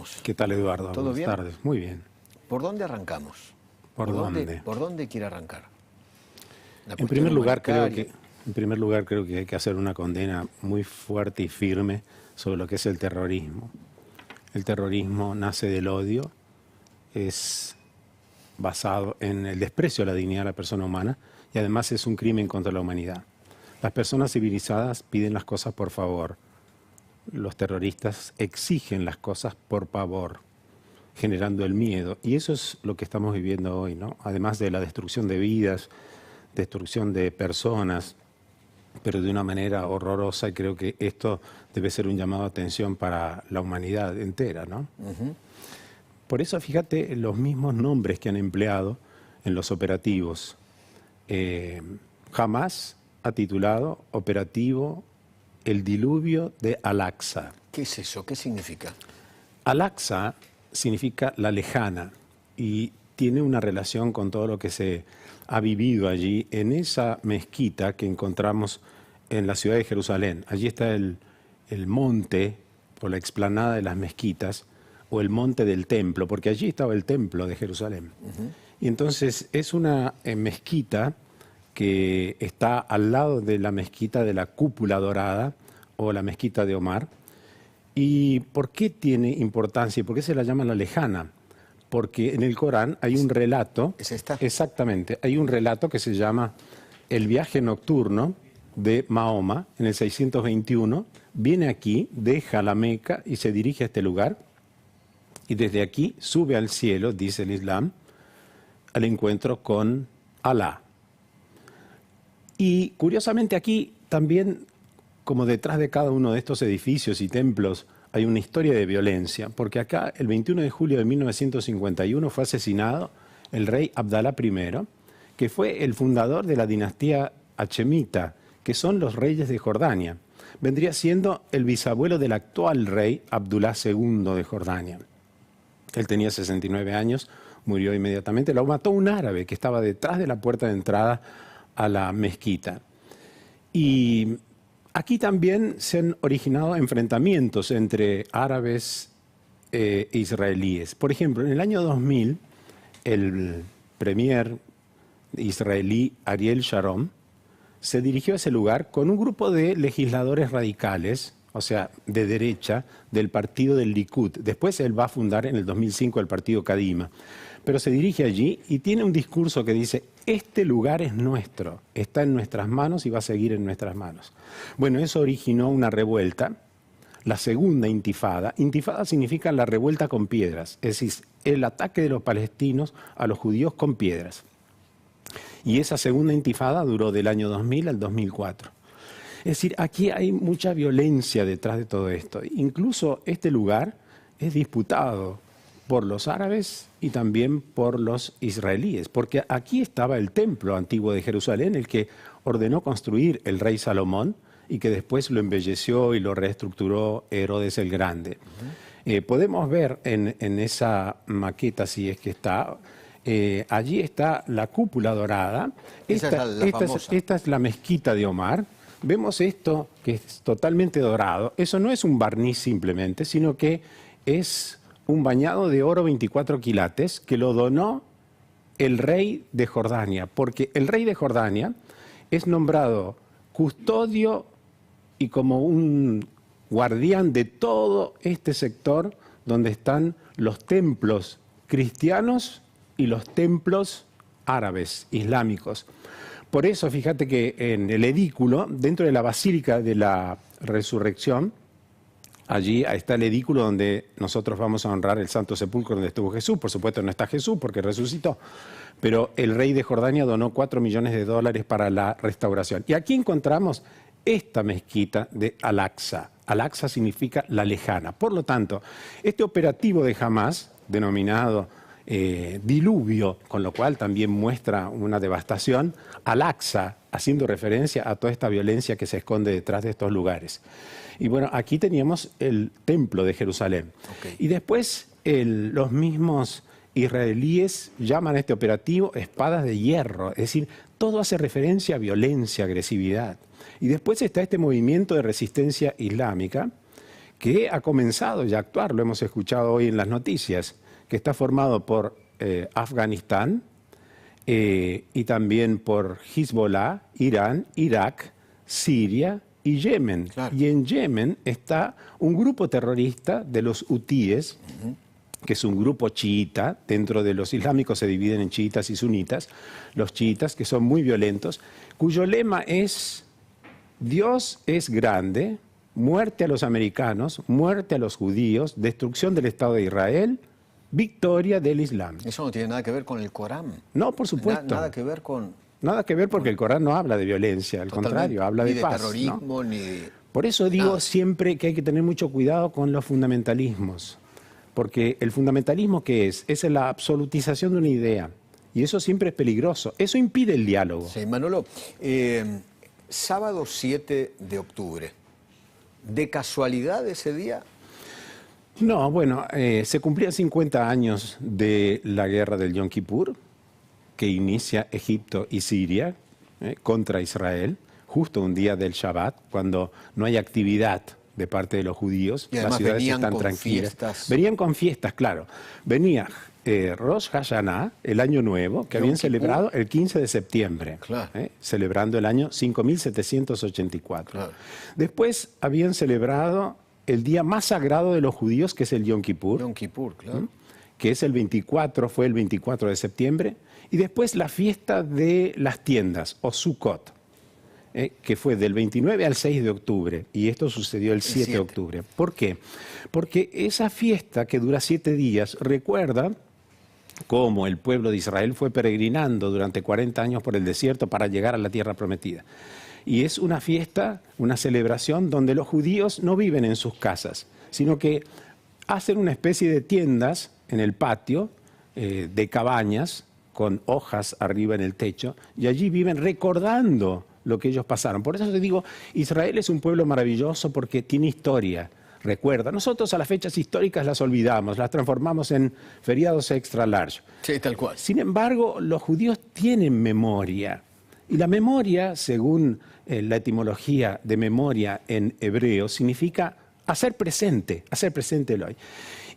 Carlos? ¿Qué tal, Eduardo? ¿Todo Buenas bien? tardes. Muy bien. ¿Por dónde arrancamos? ¿Por dónde? ¿Por dónde quiere arrancar? La En cuestión primer lugar, humanitaria. creo que hay que hacer una condena muy fuerte y firme sobre lo que es el terrorismo. El terrorismo nace del odio, es basado en el desprecio a la dignidad de la persona humana y además es un crimen contra la humanidad. Las personas civilizadas piden las cosas por favor. Los terroristas exigen las cosas por pavor, generando el miedo. Y eso es lo que estamos viviendo hoy, ¿no? Además de la destrucción de vidas, destrucción de personas, pero de una manera horrorosa, y creo que esto debe ser un llamado a atención para la humanidad entera, ¿no? Por eso, fíjate, los mismos nombres que han empleado en los operativos. Hamás ha titulado Operativo El Diluvio de Al-Aqsa. ¿Qué es eso? ¿Qué significa? Al-Aqsa significa la lejana y tiene una relación con todo lo que se ha vivido allí en esa mezquita que encontramos en la ciudad de Jerusalén. Allí está el monte o la explanada de las mezquitas o el monte del templo, porque allí estaba el templo de Jerusalén. Y entonces es una mezquita que está al lado de la mezquita de la Cúpula Dorada o la mezquita de Omar. ¿Y por qué tiene importancia y por qué se la llama la lejana? Porque en el Corán hay un relato, ¿Es esta? exactamente, hay un relato que se llama El viaje nocturno de Mahoma en el 621. Viene aquí, deja la Meca y se dirige a este lugar y desde aquí sube al cielo, dice el Islam, al encuentro con Alá. Y curiosamente aquí también, como detrás de cada uno de estos edificios y templos, hay una historia de violencia, porque acá el 21 de julio de 1951 fue asesinado el rey Abdalá I, que fue el fundador de la dinastía hachemita, que son los reyes de Jordania. Vendría siendo el bisabuelo del actual rey Abdullah II de Jordania. Él tenía 69 años, murió inmediatamente, lo mató un árabe que estaba detrás de la puerta de entrada a la mezquita. Y aquí también se han originado enfrentamientos entre árabes e israelíes. Por ejemplo, en el año 2000, el premier israelí Ariel Sharon se dirigió a ese lugar con un grupo de legisladores radicales, o sea, de derecha, del partido del Likud. Después él va a fundar en el 2005 el partido Kadima. Pero se dirige allí y tiene un discurso que dice: este lugar es nuestro, está en nuestras manos y va a seguir en nuestras manos. Bueno, eso originó una revuelta, la segunda intifada. Intifada significa la revuelta con piedras, es decir, el ataque de los palestinos a los judíos con piedras. Y esa segunda intifada duró del año 2000 al 2004. Es decir, aquí hay mucha violencia detrás de todo esto. Incluso este lugar es disputado por los árabes y también por los israelíes, porque aquí estaba el templo antiguo de Jerusalén, el que ordenó construir el rey Salomón y que después lo embelleció y lo reestructuró Herodes el Grande. Podemos ver en esa maqueta, si es que está, allí está la Cúpula Dorada. Esta es la mezquita de Omar. Vemos esto que es totalmente dorado. Eso no es un barniz simplemente, sino que es un bañado de oro 24 quilates que lo donó el rey de Jordania, porque el rey de Jordania es nombrado custodio y como un guardián de todo este sector donde están los templos cristianos y los templos árabes, islámicos. Por eso, fíjate que en el edículo, dentro de la Basílica de la Resurrección, allí está el edículo donde nosotros vamos a honrar el Santo Sepulcro donde estuvo Jesús. Por supuesto no está Jesús porque resucitó, pero el rey de Jordania donó $4 millones para la restauración. Y aquí encontramos esta mezquita de Al-Aqsa. Al-Aqsa significa la lejana. Por lo tanto, este operativo de Hamás, denominado diluvio, con lo cual también muestra una devastación, Al-Aqsa, haciendo referencia a toda esta violencia que se esconde detrás de estos lugares. Y bueno, aquí teníamos el templo de Jerusalén. Okay. Y después los mismos israelíes llaman a este operativo espadas de hierro, es decir, todo hace referencia a violencia, agresividad. Y después está este movimiento de resistencia islámica que ha comenzado ya a actuar, lo hemos escuchado hoy en las noticias, que está formado por Afganistán y también por Hezbollah, Irán, Irak, Siria y Yemen. Claro. Y en Yemen está un grupo terrorista de los hutíes, que es un grupo chiita. Dentro de los islámicos se dividen en chiitas y sunitas. Los chiitas, que son muy violentos, cuyo lema es: Dios es grande, muerte a los americanos, muerte a los judíos, destrucción del Estado de Israel, victoria del Islam. Eso no tiene nada que ver con el Corán. No, por supuesto. Nada que ver con... Nada que ver, porque el Corán no habla de violencia, al Totalmente. contrario, habla de Ni de paz, terrorismo, ¿no? ni de... Por eso digo nada. siempre que hay que tener mucho cuidado con los fundamentalismos, porque el fundamentalismo, ¿qué es? Es la absolutización de una idea, y eso siempre es peligroso. Eso impide el diálogo. Sí, Manolo, sábado 7 de octubre, ¿de casualidad ese día? No, bueno, se cumplían 50 años de la guerra del Yom Kippur, que inicia Egipto y Siria contra Israel, justo un día del Shabbat, cuando no hay actividad de parte de los judíos, Y las además ciudades venían están con tranquilas. fiestas. Venían con fiestas, claro. Venía Rosh Hashanah, el Año Nuevo, que Yom habían Kippur. celebrado el 15 de septiembre, Claro. celebrando el año 5784. Claro. Después habían celebrado el día más sagrado de los judíos, que es el Yom Kippur, Yom Kippur, claro. que es el 24, fue el 24 de septiembre, y después la fiesta de las tiendas, o Sukkot, que fue del 29 al 6 de octubre, y esto sucedió el 7 de 7. octubre. ¿Por qué? Porque esa fiesta, que dura 7 días, recuerda cómo el pueblo de Israel fue peregrinando durante 40 años por el desierto para llegar a la tierra prometida. Y es una fiesta, una celebración donde los judíos no viven en sus casas, sino que hacen una especie de tiendas en el patio, de cabañas, con hojas arriba en el techo, y allí viven recordando lo que ellos pasaron. Por eso te digo, Israel es un pueblo maravilloso porque tiene historia, recuerda. Nosotros a las fechas históricas las olvidamos, las transformamos en feriados extra large. Sí, tal cual. Sin embargo, los judíos tienen memoria. Y la memoria, según la etimología de memoria en hebreo, significa hacer presente el hoy.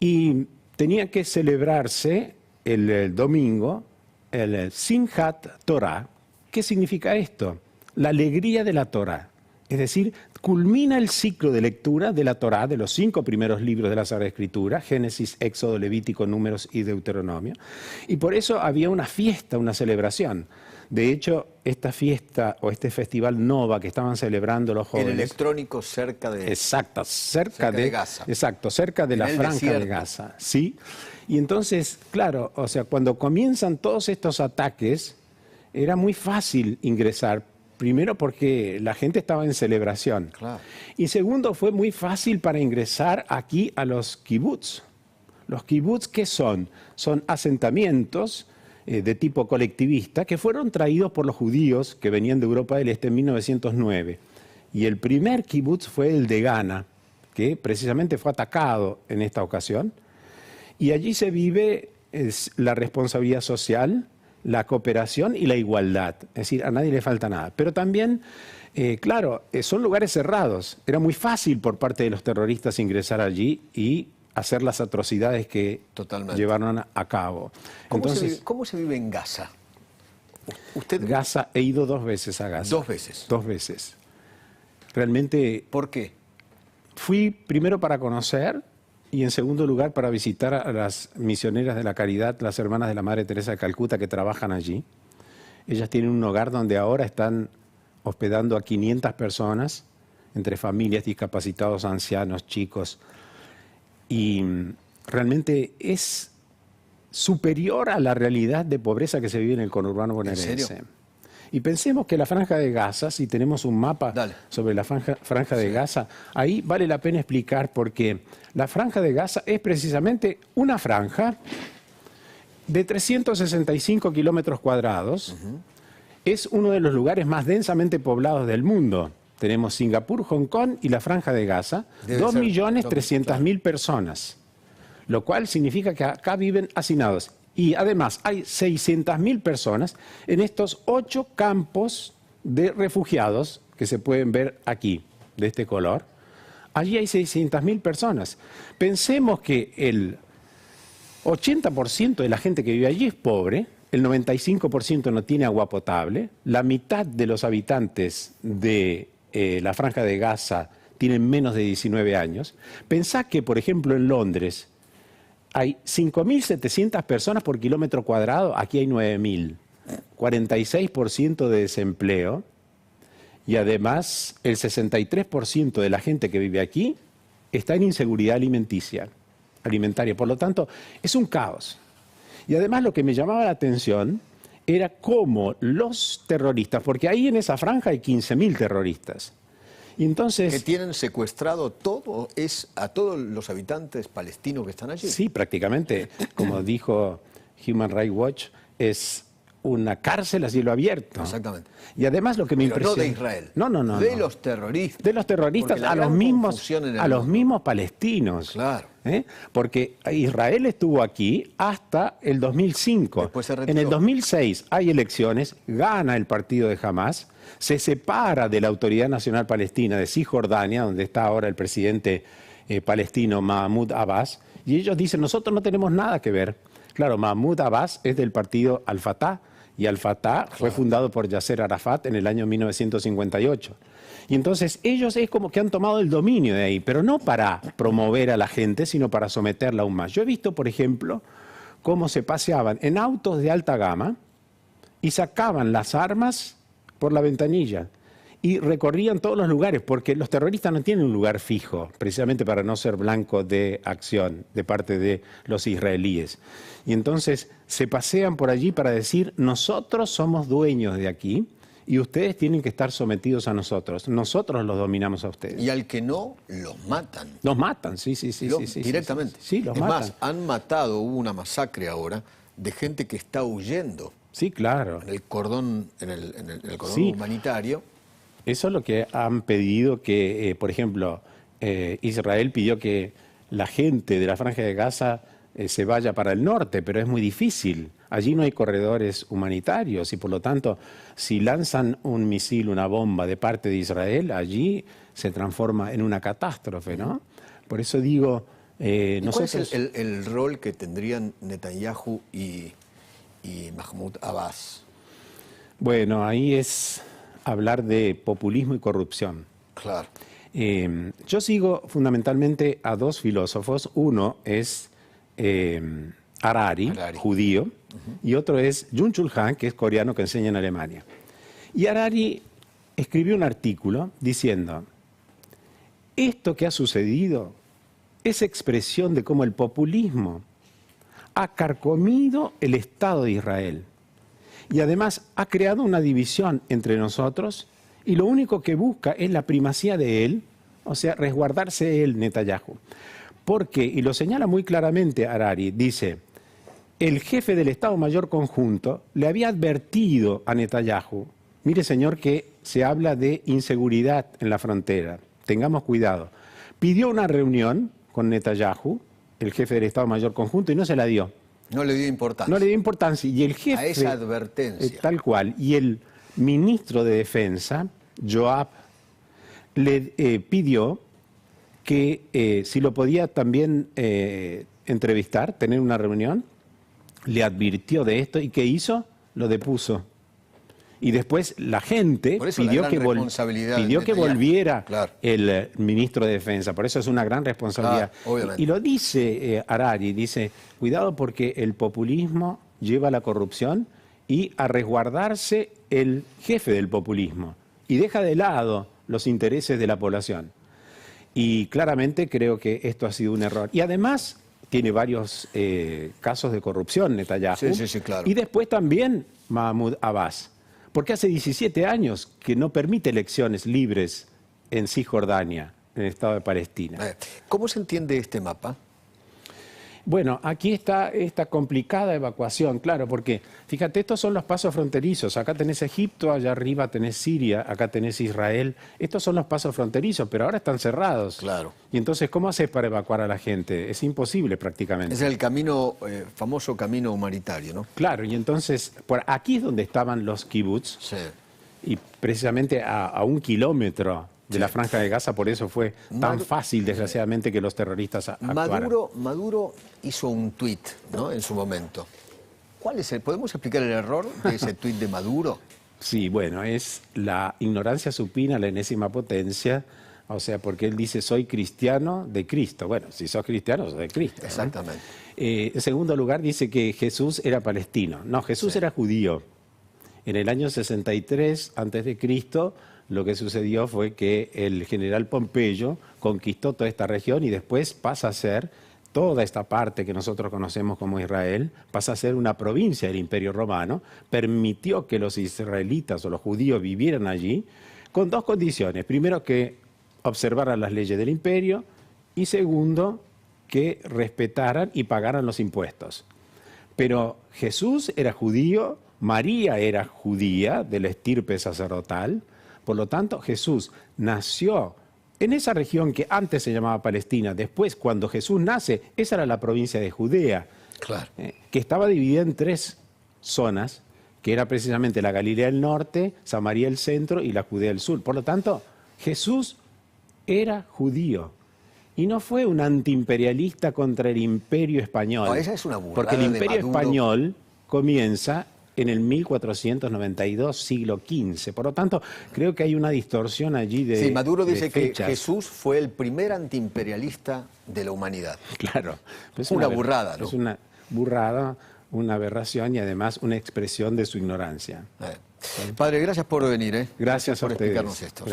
Y tenía que celebrarse el domingo el Simchat Torah. ¿Qué significa esto? La alegría de la Torah. Es decir, culmina el ciclo de lectura de la Torah, de los 5 primeros libros de la Sagrada Escritura, Génesis, Éxodo, Levítico, Números y Deuteronomio. Y por eso había una fiesta, una celebración. De hecho, esta fiesta o este festival Nova que estaban celebrando los jóvenes... El electrónico cerca de... Exacto, cerca de Gaza. Exacto, cerca de En la el franja desierto. de Gaza, ¿sí? Y entonces, claro, o sea, cuando comienzan todos estos ataques, era muy fácil ingresar. Primero porque la gente estaba en celebración. Claro. Y segundo, fue muy fácil para ingresar aquí a los kibbutz. Los kibbutz, ¿qué son? Son asentamientos de tipo colectivista que fueron traídos por los judíos que venían de Europa del Este en 1909. Y el primer kibutz fue el de Ghana, que precisamente fue atacado en esta ocasión. Y allí se vive la responsabilidad social, la cooperación y la igualdad. Es decir, a nadie le falta nada. Pero también, claro, son lugares cerrados. Era muy fácil por parte de los terroristas ingresar allí y hacer las atrocidades que Totalmente. llevaron a cabo. Entonces, ¿Cómo se vive en Gaza? Usted... Gaza, he ido 2 veces a Gaza. 2 veces. 2 veces. Realmente ¿Por qué? fui primero para conocer y en segundo lugar para visitar a las misioneras de la caridad, las hermanas de la Madre Teresa de Calcuta que trabajan allí. Ellas tienen un hogar donde ahora están hospedando a 500 personas, entre familias, discapacitados, ancianos, chicos. Y realmente es superior a la realidad de pobreza que se vive en el conurbano bonaerense. serio? Y pensemos que la Franja de Gaza, si tenemos un mapa Dale. sobre la franja de Gaza, ahí vale la pena explicar porque la Franja de Gaza es precisamente una franja de 365 kilómetros cuadrados. Es uno de los lugares más densamente poblados del mundo. Tenemos Singapur, Hong Kong y la Franja de Gaza, Debe ser 2.300.000 personas, lo cual significa que acá viven hacinados. Y además hay 600.000 personas en estos 8 campos de refugiados que se pueden ver aquí, de este color. Allí hay 600.000 personas. Pensemos que el 80% de la gente que vive allí es pobre, el 95% no tiene agua potable, la mitad de los habitantes de la Franja de Gaza tienen menos de 19 años. Pensá que, por ejemplo, en Londres hay 5.700 personas por kilómetro cuadrado, aquí hay 9.000. 46% de desempleo y además el 63% de la gente que vive aquí está en inseguridad alimentaria. Por lo tanto, es un caos. Y además lo que me llamaba la atención era cómo los terroristas, porque ahí en esa franja hay 15.000 terroristas. Y entonces, que tienen secuestrado a todos los habitantes palestinos que están allí. Sí, prácticamente, como dijo Human Rights Watch, es una cárcel a cielo abierto. Exactamente. Y además lo que me impresiona... no de Israel. No. De los terroristas. De los terroristas a los mismos palestinos. Claro. Porque Israel estuvo aquí hasta el 2005. Después se retiró. En el 2006 hay elecciones, gana el partido de Hamas, se separa de la Autoridad Nacional Palestina de Cisjordania, donde está ahora el presidente palestino Mahmoud Abbas, y ellos dicen, nosotros no tenemos nada que ver. Claro, Mahmoud Abbas es del partido Al-Fatah, y Al-Fatah fue fundado por Yasser Arafat en el año 1958. Y entonces ellos es como que han tomado el dominio de ahí, pero no para promover a la gente, sino para someterla aún más. Yo he visto, por ejemplo, cómo se paseaban en autos de alta gama y sacaban las armas por la ventanilla y recorrían todos los lugares, porque los terroristas no tienen un lugar fijo, precisamente para no ser blanco de acción de parte de los israelíes. Y entonces se pasean por allí para decir, nosotros somos dueños de aquí y ustedes tienen que estar sometidos a nosotros. Nosotros los dominamos a ustedes. Y al que no, los matan. Los matan, sí. Directamente. Sí, los matan. matan. Es más, han matado, hubo una masacre ahora, de gente que está huyendo. Sí, claro. En el cordón, en el cordón Sí. humanitario. Eso es lo que han pedido que, por ejemplo, Israel pidió que la gente de la Franja de Gaza se vaya para el norte, pero es muy difícil. Allí no hay corredores humanitarios y por lo tanto, si lanzan un misil, una bomba de parte de Israel, allí se transforma en una catástrofe, ¿no? Por eso digo, nosotros... ¿Cuál es el rol que tendrían Netanyahu y Mahmoud Abbas? Bueno, ahí es hablar de populismo y corrupción. Claro. Yo sigo fundamentalmente a dos filósofos. Uno es Harari, judío, y otro es Byung-Chul Han, que es coreano, que enseña en Alemania. Y Harari escribió un artículo diciendo, esto que ha sucedido es expresión de cómo el populismo ha carcomido el Estado de Israel. Y además ha creado una división entre nosotros y lo único que busca es la primacía de él, o sea, resguardarse él, Netanyahu. Porque, y lo señala muy claramente Harari, dice, el jefe del Estado Mayor Conjunto le había advertido a Netanyahu, mire señor que se habla de inseguridad en la frontera, tengamos cuidado. Pidió una reunión con Netanyahu, el jefe del Estado Mayor Conjunto, y no se la dio. No le dio importancia. No le dio importancia. Y el jefe... A esa advertencia. Tal cual. Y el ministro de Defensa, Yoav, le pidió que si lo podía también entrevistar, tener una reunión, le advirtió de esto y ¿qué hizo? Lo depuso. Y después la gente pidió que volviera claro. el ministro de Defensa. Por eso es una gran responsabilidad. Obviamente. Y lo dice Harari, dice, cuidado porque el populismo lleva a la corrupción y a resguardarse el jefe del populismo. Y deja de lado los intereses de la población. Y claramente creo que esto ha sido un error. Y además tiene varios casos de corrupción, Netanyahu. Sí, claro. Y después también Mahmoud Abbas. Porque hace 17 años que no permite elecciones libres en Cisjordania, en el Estado de Palestina. ¿Cómo se entiende este mapa? Bueno, aquí está esta complicada evacuación, claro, porque fíjate, estos son los pasos fronterizos. Acá tenés Egipto, allá arriba tenés Siria, acá tenés Israel. Estos son los pasos fronterizos, pero ahora están cerrados. Claro. Y entonces, ¿cómo haces para evacuar a la gente? Es imposible prácticamente. Es el camino, famoso camino humanitario, ¿no? Claro, y entonces, por aquí es donde estaban los kibbutz. Sí. Y precisamente a 1 kilómetro de la Franja de Gaza, por eso fue tan fácil, desgraciadamente, que los terroristas actuaran. Maduro hizo un tuit, ¿no?, en su momento. ¿Podemos explicar el error de ese tuit de Maduro? Sí, bueno, es la ignorancia supina, la enésima potencia, o sea, porque él dice, soy cristiano de Cristo. Bueno, si sos cristiano, sos de Cristo, ¿no? Exactamente. En segundo lugar, dice que Jesús era palestino. No, Jesús era judío. En el año 63 a.C., lo que sucedió fue que el general Pompeyo conquistó toda esta región y después pasa a ser toda esta parte que nosotros conocemos como Israel, pasa a ser una provincia del Imperio Romano, permitió que los israelitas o los judíos vivieran allí con dos condiciones. Primero, que observaran las leyes del imperio y segundo, que respetaran y pagaran los impuestos. Pero Jesús era judío, María era judía de la estirpe sacerdotal, por lo tanto Jesús nació en esa región que antes se llamaba Palestina. Después, cuando Jesús nace, esa era la provincia de Judea, claro, que estaba dividida en tres zonas, que era precisamente la Galilea del norte, Samaria del centro y la Judea del sur. Por lo tanto, Jesús era judío. Y no fue un antiimperialista contra el imperio español. No, esa es una burrada. Porque el imperio de Maduro. español comienza en el 1492, siglo XV. Por lo tanto, creo que hay una distorsión allí de Sí, Maduro dice que fechas. Jesús fue el primer antiimperialista de la humanidad. Claro. Es una burrada, ¿no? Es una burrada, una aberración y además una expresión de su ignorancia. Padre, gracias por venir. Gracias por a ustedes. explicarnos esto. Gracias.